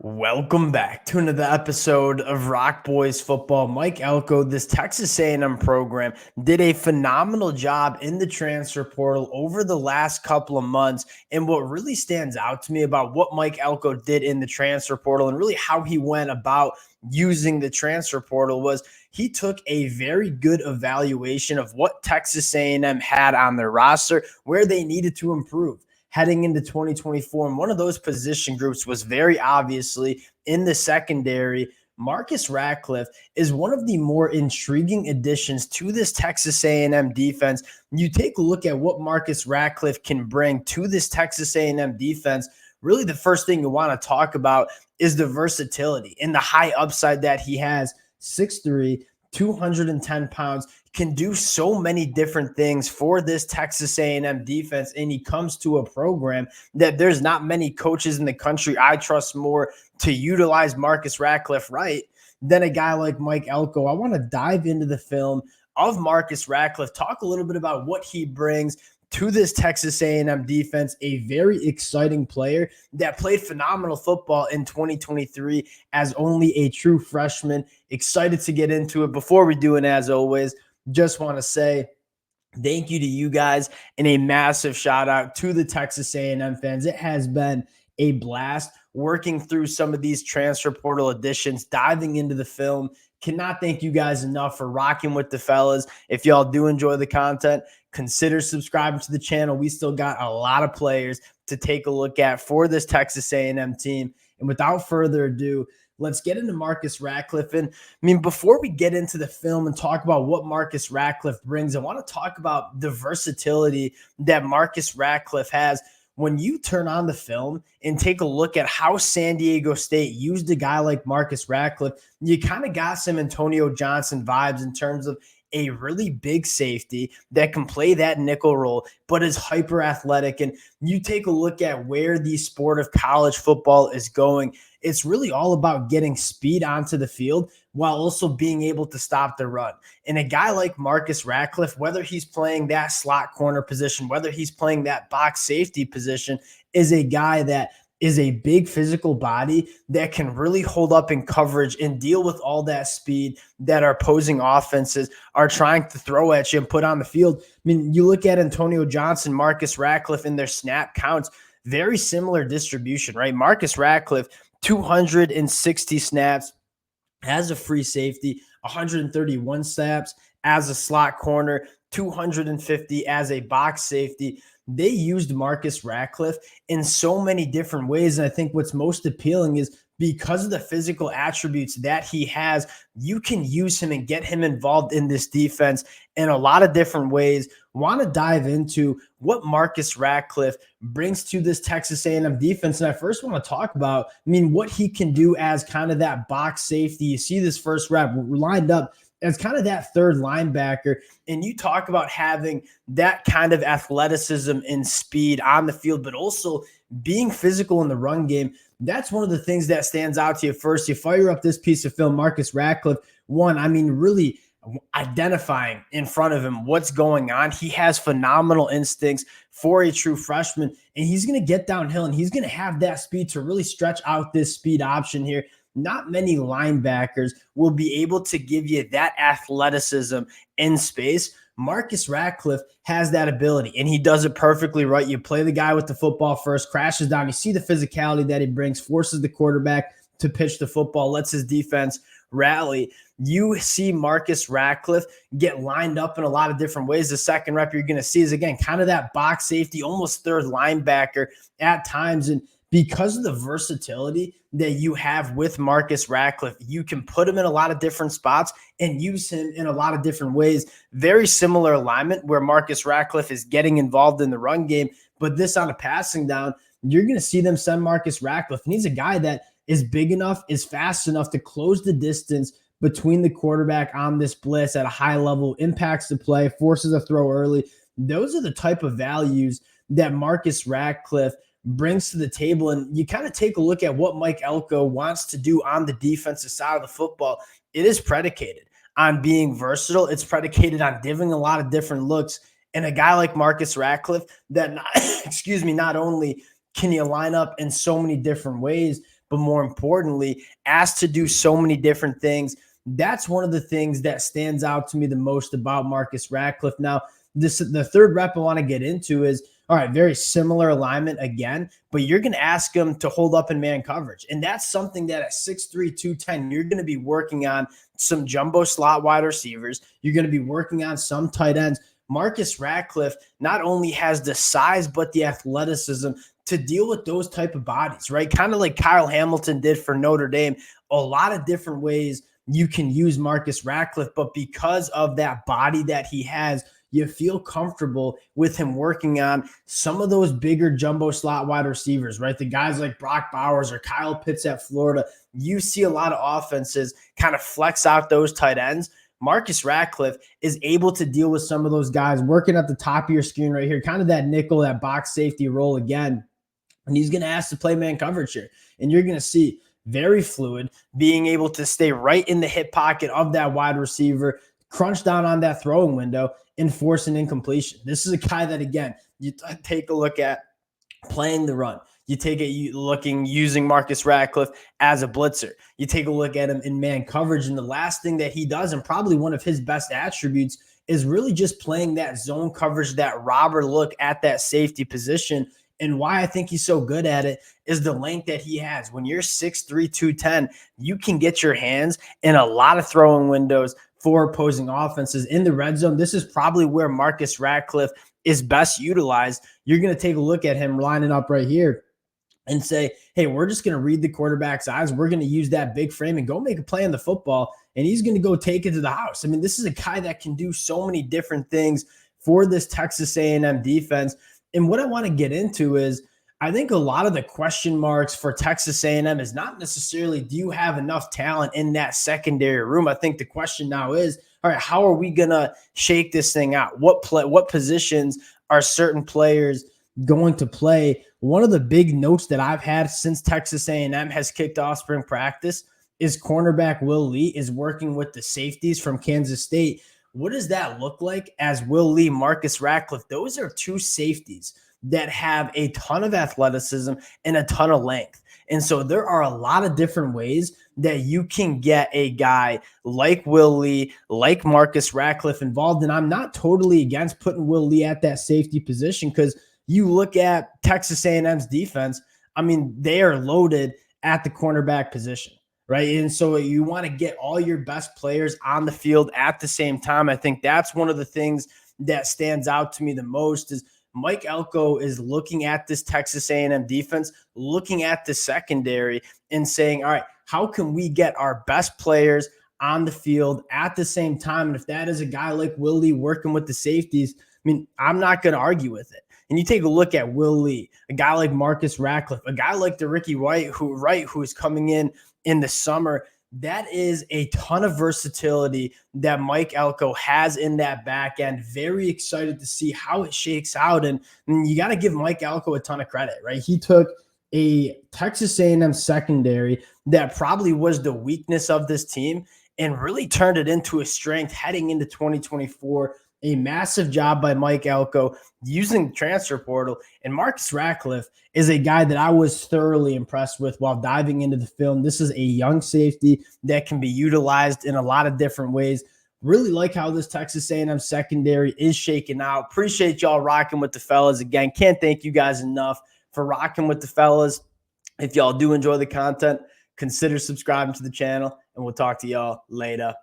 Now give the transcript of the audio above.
Welcome back to another episode of Rock Boys Football. Mike Elko, this Texas A&M program, did a phenomenal job in the transfer portal over the last couple of months. And what really stands out to me about what Mike Elko did in the transfer portal and really how he went about using the transfer portal was he took a very good evaluation of what Texas A&M had on their roster, where they needed to improve heading into 2024. And one of those position groups was very obviously in the secondary. Marcus Ratcliffe is one of the more intriguing additions to this Texas A&M defense. You take a look at what Marcus Ratcliffe can bring to this Texas A&M defense. Really, the first thing you want to talk about is the versatility and the high upside that he has. 6'3", 210 pounds, can do so many different things for this Texas A&M defense, and he comes to a program that there's not many coaches in the country I trust more to utilize Marcus Ratcliffe right than a guy like Mike Elko. I want to dive into the film of Marcus Ratcliffe, talk a little bit about what he brings to this Texas A&M defense, a very exciting player that played phenomenal football in 2023 as only a true freshman. Excited to get into it. Before we do, and as always, just want to say thank you to you guys and a massive shout out to the Texas A&M fans. It has been a blast working through some of these transfer portal additions, diving into the film. Cannot thank you guys enough for rocking with the fellas. If y'all do enjoy the content, consider subscribing to the channel. We still got a lot of players to take a look at for this Texas A&M team. And without further ado, let's get into Marcus Ratcliffe. And before we get into the film and talk about what Marcus Ratcliffe brings, I want to talk about the versatility that Marcus Ratcliffe has. When you turn on the film and take a look at how San Diego State used a guy like Marcus Ratcliffe, you kind of got some Antonio Johnson vibes in terms of a really big safety that can play that nickel role, but is hyper athletic. And you take a look at where the sport of college football is going. It's really all about getting speed onto the field while also being able to stop the run. And a guy like Marcus Ratcliffe, whether he's playing that slot corner position, whether he's playing that box safety position, is a guy that is a big physical body that can really hold up in coverage and deal with all that speed that our opposing offenses are trying to throw at you and put on the field. You look at Antonio Johnson, Marcus Ratcliffe in their snap counts, very similar distribution, right? Marcus Ratcliffe, 260 snaps as a free safety, 131 snaps as a slot corner, 250 as a box safety. They used Marcus Ratcliffe in so many different ways. And I think what's most appealing is because of the physical attributes that he has, you can use him and get him involved in this defense in a lot of different ways. Want to dive into what Marcus Ratcliffe brings to this Texas A&M defense. And I first want to talk about, what he can do as kind of that box safety. You see this first rep lined up as kind of that third linebacker. And you talk about having that kind of athleticism and speed on the field, but also being physical in the run game. That's one of the things that stands out to you first. You fire up this piece of film, Marcus Ratcliffe, really identifying in front of him what's going on. He has phenomenal instincts for a true freshman, and he's going to get downhill, and he's going to have that speed to really stretch out this speed option here. Not many linebackers will be able to give you that athleticism in space. Marcus Ratcliffe has that ability, and he does it perfectly right. You play the guy with the football first, crashes down. You see the physicality that he brings, forces the quarterback to pitch the football, lets his defense rally. You see Marcus Ratcliffe get lined up in a lot of different ways. The second rep you're going to see is, again, kind of that box safety, almost third linebacker at times. And because of the versatility that you have with Marcus Ratcliffe, you can put him in a lot of different spots and use him in a lot of different ways. Very similar alignment where Marcus Ratcliffe is getting involved in the run game, but this on a passing down, you're going to see them send Marcus Ratcliffe. And he's a guy that is big enough, is fast enough to close the distance between the quarterback on this blitz at a high level, impacts the play, forces a throw early. Those are the type of values that Marcus Ratcliffe brings to the table. And you kind of take a look at what Mike Elko wants to do on the defensive side of the football. It is predicated on being versatile. It's predicated on giving a lot of different looks. And a guy like Marcus Ratcliffe that, not only can you line up in so many different ways, but more importantly, asked to do so many different things. That's one of the things that stands out to me the most about Marcus Ratcliffe. Now, the third rep I want to get into is, all right, very similar alignment again, but you're going to ask him to hold up in man coverage. And that's something that at 6'3", 210, you're going to be working on some jumbo slot wide receivers. You're going to be working on some tight ends. Marcus Ratcliffe not only has the size, but the athleticism to deal with those type of bodies, right? Kind of like Kyle Hamilton did for Notre Dame. A lot of different ways you can use Marcus Ratcliffe, but because of that body that he has, you feel comfortable with him working on some of those bigger jumbo slot wide receivers, right? The guys like Brock Bowers or Kyle Pitts at Florida. You see a lot of offenses kind of flex out those tight ends. Marcus Ratcliffe is able to deal with some of those guys working at the top of your screen right here, kind of that nickel, that box safety role again. And he's going to ask to play man coverage here. And you're going to see very fluid, being able to stay right in the hip pocket of that wide receiver, crunch down on that throwing window, and force an incompletion. This is a guy that, again, you take a look at playing the run. You take a using Marcus Ratcliffe as a blitzer. You take a look at him in man coverage, and the last thing that he does, and probably one of his best attributes, is really just playing that zone coverage, that robber look at that safety position. And why I think he's so good at it is the length that he has. When you're 6'3", 210, you can get your hands in a lot of throwing windows for opposing offenses. In the red zone, this is probably where Marcus Ratcliffe is best utilized. You're going to take a look at him lining up right here and say, hey, we're just going to read the quarterback's eyes. We're going to use that big frame and go make a play on the football, and he's going to go take it to the house. I mean, this is a guy that can do so many different things for this Texas A&M defense. And what I want to get into is, I think a lot of the question marks for Texas A&M is not necessarily, do you have enough talent in that secondary room? I think the question now is, all right, how are we going to shake this thing out? What positions are certain players going to play? One of the big notes that I've had since Texas A&M has kicked off spring practice is cornerback Will Lee is working with the safeties from Kansas State. What does that look like as Will Lee, Marcus Ratcliffe? Those are two safeties that have a ton of athleticism and a ton of length. And so there are a lot of different ways that you can get a guy like Will Lee, like Marcus Ratcliffe involved. And I'm not totally against putting Will Lee at that safety position, because you look at Texas A&M's defense, I mean, they are loaded at the cornerback position, right? And so you want to get all your best players on the field at the same time. I think that's one of the things that stands out to me the most is Mike Elko is looking at this Texas A&M defense, looking at the secondary and saying, all right, how can we get our best players on the field at the same time? And if that is a guy like Will Lee working with the safeties, I mean, I'm not going to argue with it. And you take a look at Will Lee, a guy like Marcus Ratcliffe, a guy like the Ricky White, who is coming in the summer. That is a ton of versatility that Mike Elko has in that back end. Very excited to see how it shakes out. And you got to give Mike Elko a ton of credit, right? He took a Texas A&M secondary that probably was the weakness of this team and really turned it into a strength heading into 2024. A massive job by Mike Elko using the transfer portal. And Marcus Ratcliffe is a guy that I was thoroughly impressed with while diving into the film. This is a young safety that can be utilized in a lot of different ways. Really like how this Texas A&M secondary is shaking out. Appreciate y'all rocking with the fellas. Again, can't thank you guys enough for rocking with the fellas. If y'all do enjoy the content, consider subscribing to the channel, and we'll talk to y'all later.